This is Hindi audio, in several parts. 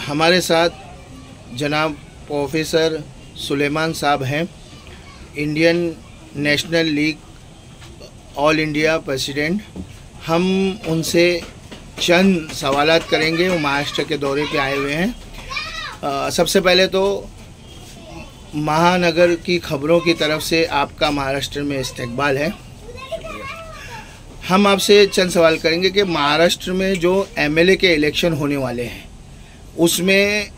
हमारे साथ जनाब प्रोफेसर सुलेमान साहब हैं, Indian national league all India president. हम उनसे चंद सवालात करेंगे। वो महाराष्ट्र के दौरे पे आए हुए हैं। सबसे पहले तो महानगर की खबरों की तरफ से आपका महाराष्ट्र में इस्तकबाल है। हम आपसे चंद सवाल करेंगे कि महाराष्ट्र में जो एमएलए के इलेक्शन होने वाले हैं उसमें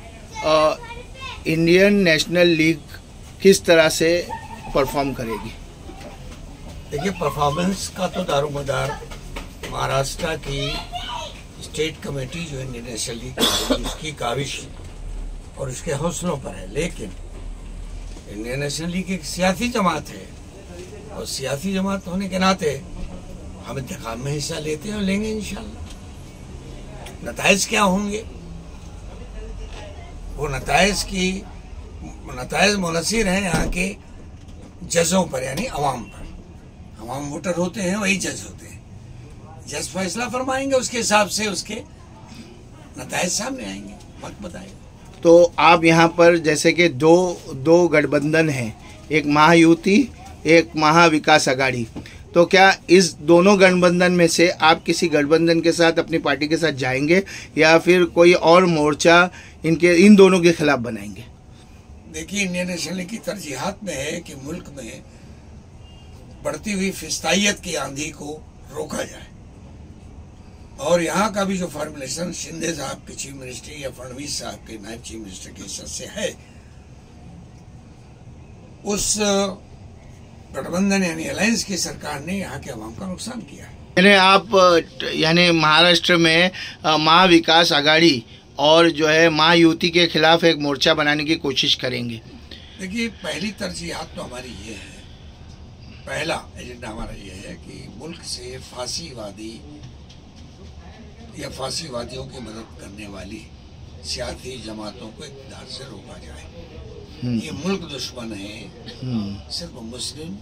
इंडियन नेशनल लीग किस तरह से परफॉर्म करेगी? देखिए, परफॉर्मेंस का तो दारोमदार महाराष्ट्र की स्टेट कमेटी जो इंडियन नेशनल लीग उसकी काविश और उसके हौसलों पर है। लेकिन इंडियन नेशनल लीग एक सियासी जमात है और सियासी जमात होने के नाते हम इंतखाब में हिस्सा लेते हैं और लेंगे इंशाल्लाह। नताइज क्या होंगे वो नताइज मुनसिर हैं यहाँ के जजों पर, यानी अवाम पर। अवाम वोटर होते हैं, वही जज होते हैं। जज फैसला फरमाएंगे, उसके हिसाब से उसके नताइज सामने आएंगे, वक्त बताएगा। तो आप यहाँ पर जैसे कि दो गठबंधन हैं, एक महायुति एक महाविकास आघाड़ी, तो क्या इस दोनों गठबंधन में से आप किसी गठबंधन के साथ अपनी पार्टी के साथ जाएंगे या फिर कोई और मोर्चा इन दोनों के खिलाफ बनाएंगे? देखिए, इंडियन नेशनल लीग की तरजीहात में है कि मुल्क में बढ़ती हुई फिस्तायत की आंधी को रोका जाए और यहाँ का भी जो फॉर्मुलेशन शिंदे साहब के चीफ मिनिस्टर या फडणवीस साहब के नायब चीफ मिनिस्टर के हिस्से से है, उस गठबंधन यानी अलायंस की सरकार ने यहाँ के अवाम का नुकसान किया है। यानी महाराष्ट्र में महाविकास आघाड़ी और जो है महायुति के खिलाफ एक मोर्चा बनाने की कोशिश करेंगे। देखिए, पहली तरजीहात तो हमारी ये है, पहला एजेंडा हमारा ये है कि मुल्क से फांसीवादी या फांसीवादियों की मदद करने वाली सियासी जमातों को इक़्तिदार से रोका जाए। ये मुल्क दुश्मन है, सिर्फ मुस्लिम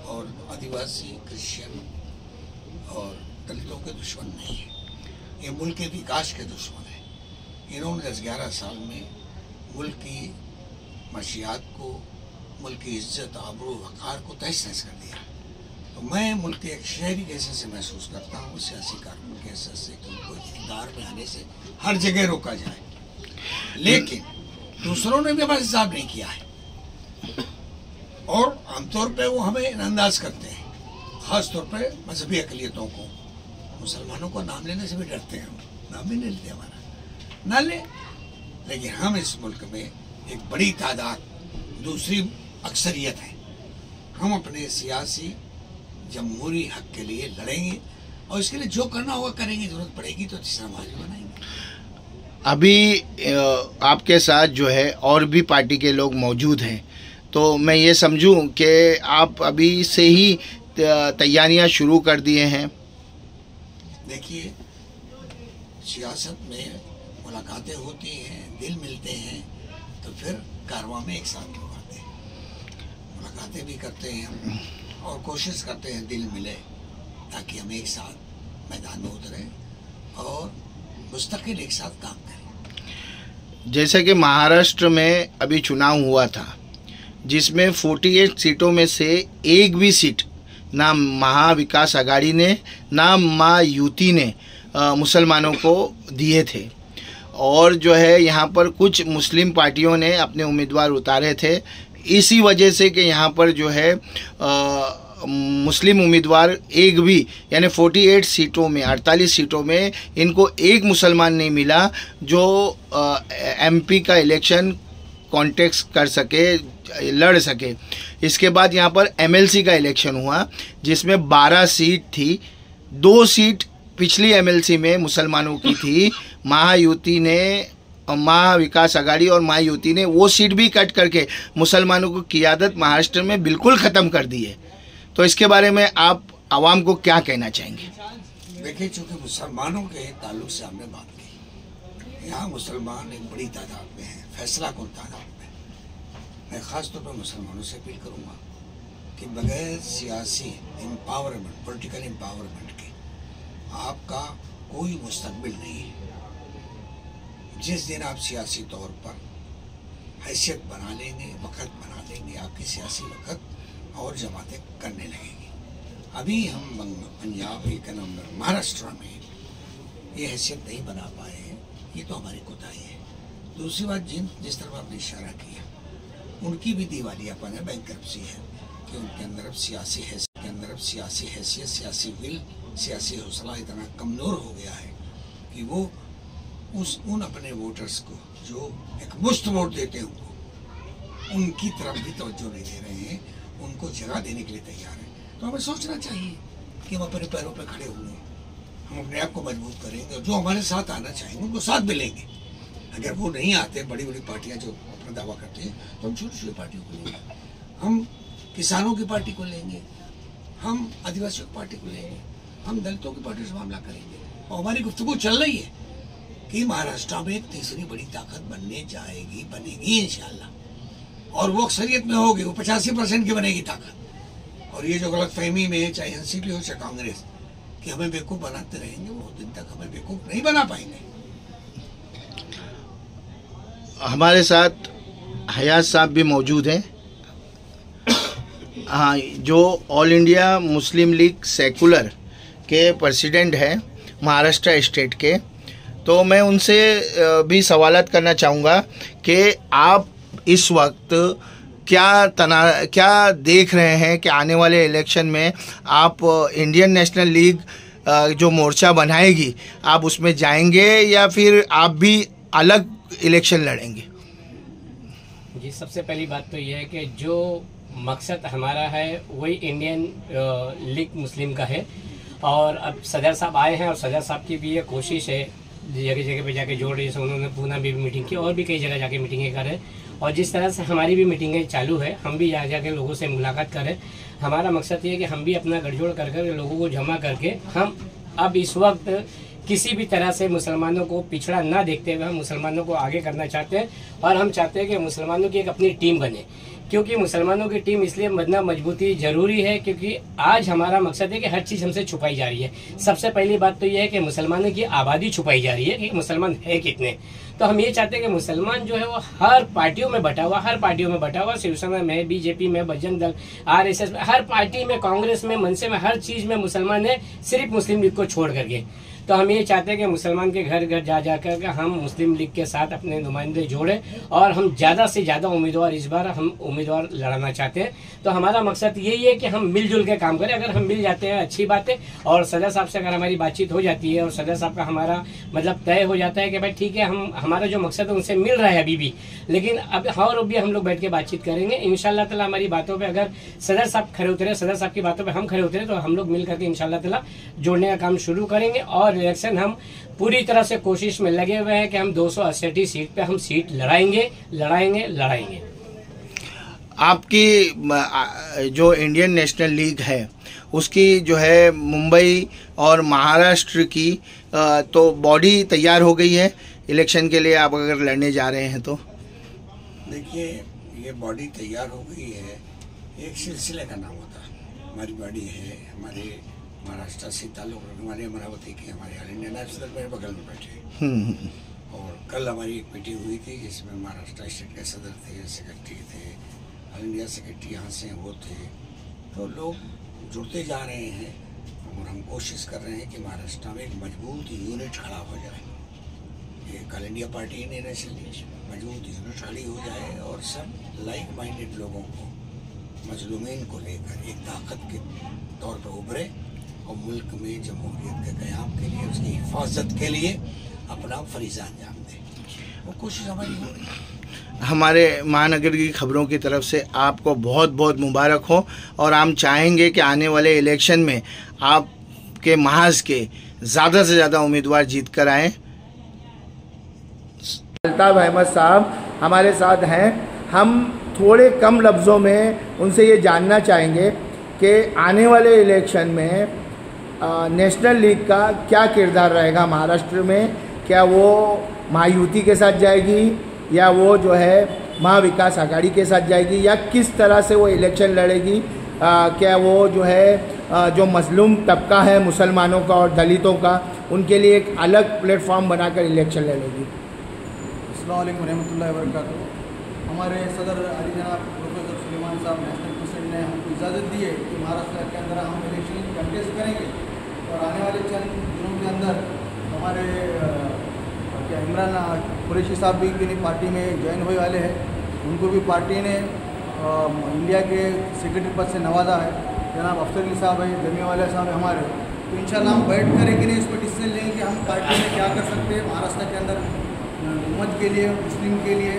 और आदिवासी, क्रिश्चियन और दलितों के दुश्मन नहीं है, ये मुल्क के विकास के दुश्मन है। इन्होंने 10-11 साल में मुल्क की मशीयात को, मुल्क की इज्जत, आबरू, वक़ार को तहस-नहस कर दिया। तो मैं मुल्क के एक शहरी के हिस्से से महसूस करता हूँ, सियासी कारकुन के हिस्से से, कि उनको इक़्तिदार में आने से हर जगह रोका जाए। लेकिन दूसरों ने भी हमारा हिसाब नहीं किया है और आमतौर पे वो हमें नजरअंदाज करते हैं, ख़ास तौर पे मजहबी अक़लियतों को। मुसलमानों को नाम लेने से भी डरते हैं, हम नाम भी नहीं लेते, हमारा ना ले। लेकिन हम इस मुल्क में एक बड़ी तादाद दूसरी अक्सरियत है। हम अपने सियासी जमहूरी हक के लिए लड़ेंगे और इसके लिए जो करना होगा करेंगे, जरूरत पड़ेगी तो तीसरा महाजन बनाएंगे। अभी आपके साथ जो है और भी पार्टी के लोग मौजूद हैं, तो मैं ये समझूं कि आप अभी से ही तैयारियां शुरू कर दिए हैं? देखिए, सियासत में मुलाकातें होती हैं, दिल मिलते हैं, तो फिर कारवां में एक साथ लोग आते हैं, मुलाकातें भी करते हैं हम और कोशिश करते हैं दिल मिले ताकि हम एक साथ मैदान में उतरें और मुस्तकिल एक साथ काम करें। जैसे कि महाराष्ट्र में अभी चुनाव हुआ था जिसमें 48 सीटों में से एक भी सीट ना महाविकास आघाड़ी ने ना महायुति ने मुसलमानों को दिए थे और जो है यहाँ पर कुछ मुस्लिम पार्टियों ने अपने उम्मीदवार उतारे थे, इसी वजह से कि यहाँ पर जो है मुस्लिम उम्मीदवार एक भी, यानी 48 सीटों में 48 सीटों में इनको एक मुसलमान नहीं मिला जो एमपी का इलेक्शन कॉन्टेस्ट कर सके, लड़ सके। इसके बाद यहाँ पर एमएलसी का इलेक्शन हुआ जिसमें 12 सीट थी, 2 सीट पिछली एमएलसी में मुसलमानों की थी। महायुति ने, महाविकास आघाड़ी और महायुति ने वो सीट भी कट करके मुसलमानों को क़ियादत महाराष्ट्र में बिल्कुल ख़त्म कर दी है। तो इसके बारे में आप आवाम को क्या कहना चाहेंगे? देखिए, चूँकि मुसलमानों के ताल्लुक से हमने बात की, यहाँ मुसलमान एक बड़ी तादाद में है, फैसला कुन तादाद में। मैं ख़ास तौर पर मुसलमानों से अपील करूँगा कि बगैर सियासी एम्पावरमेंट, पॉलिटिकल एम्पावरमेंट के आपका कोई मुस्तकबिल नहीं है। जिस दिन आप सियासी तौर पर हैसियत बना लेंगे, वक़्त बना लेंगे, आपकी सियासी वक़्त और जमातें करने लगेंगी। अभी हम पंजाब एक नंबर महाराष्ट्र में ये हैसियत नहीं बना पाए हैं, ये तो हमारी कोताही है। दूसरी बात, जिस तरफ आपने इशारा किया, उनकी भी दिवालियापन है, बैंकरप्सी है कि उनके अंदर अब सियासी हैसियत, सियासी विल, सियासी हौसला इतना कमज़ोर हो गया है कि वो उन अपने वोटर्स को जो एक मुश्त वोट देते हैं उनकी तरफ भी तवज्जो नहीं दे रहे हैं, उनको जगह देने के लिए तैयार हैं। तो हमें सोचना चाहिए कि हम अपने पैरों पर खड़े होंगे, हम अपने आप को मजबूत करेंगे, और जो हमारे साथ आना चाहेंगे उनको साथ मिलेंगे। अगर वो नहीं आते, बड़ी बड़ी पार्टियां जो अपना दावा करती हैं, तो हम छोटी छोटी पार्टियों को लेंगे, हम किसानों की पार्टी को लेंगे, हम आदिवासियों की पार्टी को लेंगे, हम दलितों की पार्टी से मामला करेंगे। और हमारी गुफ्तगू चल रही है कि महाराष्ट्र में एक तीसरी बड़ी ताकत बनेगी इंशाल्लाह, और वो अक्सरियत में होगी, वो 85% की बनेगी ताकत। और ये जो गलतफहमी में है, चाहे एनसीपी हो चाहे कांग्रेस, कि हमें बेवकूफ़ बनाते रहेंगे, वो दिन तक हमें बेवकूफ़ नहीं बना पाएंगे। हमारे साथ हयात साहब भी मौजूद हैं। हाँ, जो all India Muslim league secular के प्रेसिडेंट हैं महाराष्ट्र स्टेट के, तो मैं उनसे भी सवालात करना चाहूँगा कि आप इस वक्त क्या देख रहे हैं कि आने वाले इलेक्शन में आप इंडियन नेशनल लीग जो मोर्चा बनाएगी, आप उसमें जाएंगे या फिर आप भी अलग इलेक्शन लड़ेंगे? जी, सबसे पहली बात तो यह है कि जो मकसद हमारा है वही इंडियन लीग मुस्लिम का है। और अब सदर साहब आए हैं और सदर साहब की भी ये कोशिश है जगह जगह पे जाके जोड़ रही है। उन्होंने पूना में भी मीटिंग की और भी कई जगह जाके मीटिंगें करें, और जिस तरह से हमारी भी मीटिंगें चालू है, हम भी जाके लोगों से मुलाकात करें। हमारा मकसद ये है कि हम भी अपना गठजोड़ कर लोगों को जमा करके हम अब इस वक्त किसी भी तरह से मुसलमानों को पिछड़ा ना देखते हुए हम मुसलमानों को आगे करना चाहते हैं। और हम चाहते हैं कि मुसलमानों की एक अपनी टीम बने, क्योंकि मुसलमानों की टीम इसलिए बनना मजबूती जरूरी है क्योंकि आज हमारा मकसद है कि हर चीज़ हमसे छुपाई जा रही है। सबसे पहली बात तो यह है कि मुसलमानों की आबादी छुपाई जा रही है कि मुसलमान है कितने। तो हम ये चाहते हैं कि मुसलमान जो है वो हर पार्टियों में बटा हुआ, शिवसेना में, बीजेपी में, बजरंग दल, आरएसएस में, हर पार्टी में, कांग्रेस में, मनसे में, हर चीज में मुसलमान है, सिर्फ मुस्लिम लीग को छोड़ करके। तो हम ये चाहते हैं कि मुसलमान के घर घर जा कर हम मुस्लिम लीग के साथ अपने नुमाइंदे जोड़ें, और हम ज़्यादा से ज़्यादा उम्मीदवार इस बार हम उम्मीदवार लड़ाना चाहते हैं। तो हमारा मकसद यही है कि हम मिलजुल के काम करें। अगर हम मिल जाते हैं अच्छी बात है, और सदर साहब से अगर हमारी बातचीत हो जाती है और सदर साहब का हमारा मतलब तय हो जाता है कि भाई ठीक है, हम हमारा जो मकसद है उनसे मिल रहा है अभी भी, लेकिन अब और भी हम लोग बैठ के बातचीत करेंगे इंशाल्लाह ताला। हमारी बातों पर अगर सदर साहब खड़े उतरे, सदर साहब की बातों पर हम खड़े उतरे, तो हम लोग मिल करके इंशाल्लाह ताला जोड़ने का काम शुरू करेंगे। और इलेक्शन हम पूरी तरह से कोशिश में लगे हुए हैं कि हम 268 सीट पे हम सीट लड़ाएंगे। आपकी जो इंडियन नेशनल लीग है उसकी जो है मुंबई और महाराष्ट्र की तो बॉडी तैयार हो गई है इलेक्शन के लिए, आप अगर लड़ने जा रहे हैं तो? देखिए, ये बॉडी तैयार हो गई है, एक सिलसिले का नाम होता है। हमारी बॉडी है, हमारे महाराष्ट्र से ताल्लुक, हमारे अमरावती के हमारे ऑल इंडिया नायब सदर मेरे बगल में बैठे। और कल हमारी एक मीटिंग हुई थी जिसमें महाराष्ट्र स्टेट के सदर थे, सेक्रेटरी थे, ऑल इंडिया सेक्रेटरी यहाँ से वो थे। तो लोग जुड़ते जा रहे हैं और हम कोशिश कर रहे हैं कि महाराष्ट्र में एक मजबूत यूनिट खड़ा हो जाए। एक ऑल इंडिया पार्टी ने नेशनली मजबूत यूनिट खड़ी हो जाए और सब लाइक माइंडेड लोगों को, मजलूमीन को लेकर एक ताकत के तौर पर उभरे और मुल्क में जमहूरियत के क़याम के लिए, उसकी हिफाजत के लिए अपना फरीज़ा अंजाम दें। वो कोशिश हमारी हो रही है। हमारे महानगर की खबरों की तरफ से आपको बहुत बहुत मुबारक हो, और हम चाहेंगे कि आने वाले इलेक्शन में आपके महाज के ज़्यादा से ज़्यादा उम्मीदवार जीत कर आएँ। अल्ताफ अहमद साहब हमारे साथ हैं। हम थोड़े कम लफ्ज़ों में उनसे ये जानना चाहेंगे कि आने वाले इलेक्शन में नेशनल लीग का क्या किरदार रहेगा महाराष्ट्र में। क्या वो महायुति के साथ जाएगी या वो जो है महाविकास आघाड़ी के साथ जाएगी, या किस तरह से वो इलेक्शन लड़ेगी? क्या वो जो है जो मजलूम तबका है मुसलमानों का और दलितों का, उनके लिए एक अलग प्लेटफॉर्म बनाकर इलेक्शन लड़ेगी? अस्सलाम वालेकुम रहमतुल्लाहि व बरकातुहू। हमारे सदर अली जनाब प्रोफेसर सुलेमान साहब नेशनल प्रेसिडेंट ने हमको इजाज़त दी है कि महाराष्ट्र के अंदर हम इलेक्शन कंटेस्ट करेंगे और आने वाले चंद दिनों के अंदर हमारे इमरान कुरैशी साहब भी की पार्टी में ज्वाइन होने वाले हैं। उनको भी पार्टी ने इंडिया के सेक्रेटरी पद से नवाजा है। जनाब अफसर अली साहब है, जमीवाला साहब है हमारे। तो इंशाल्लाह हम बैठ कर एक इस पर डिसीजन लेंगे कि हम पार्टी में क्या कर सकते हैं महाराष्ट्र के अंदर उम्मत के लिए, मुस्लिम के लिए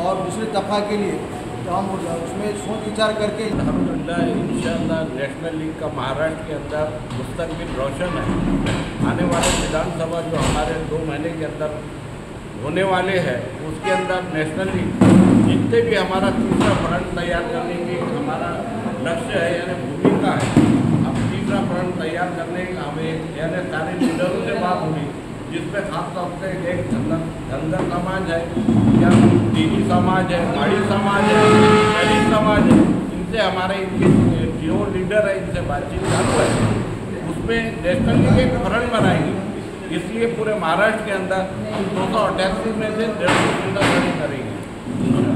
और दूसरे तबका के लिए। तो हम उसमें सोच विचार करके अल्हम्दुलिल्लाह इंशाअल्लाह नेशनल लीग का महाराष्ट्र के अंदर मुस्तकबिल रोशन है। आने वाले विधानसभा जो हमारे 2 महीने के अंदर होने वाले हैं उसके अंदर नेशनल लीग जितने भी हमारा तीसरा फ्रंट तैयार करने की हमारा लक्ष्य है यानी भूमिका है। अब तीसरा फ्रंट तैयार करने का हमें यानी सारे लीडरों से बात हुई जिसमें खासतौर से एक धनगर समाज है या दीनी समाज है, माड़ी समाज है, दलित समाज है, इनसे हमारे इनके जो लीडर है इनसे बातचीत चालू है। उसमें नेशनल लीग एक फ्रंट बनाएंगे। इसलिए पूरे महाराष्ट्र के अंदर 288 में से 150 सीटें खड़ी करेंगे।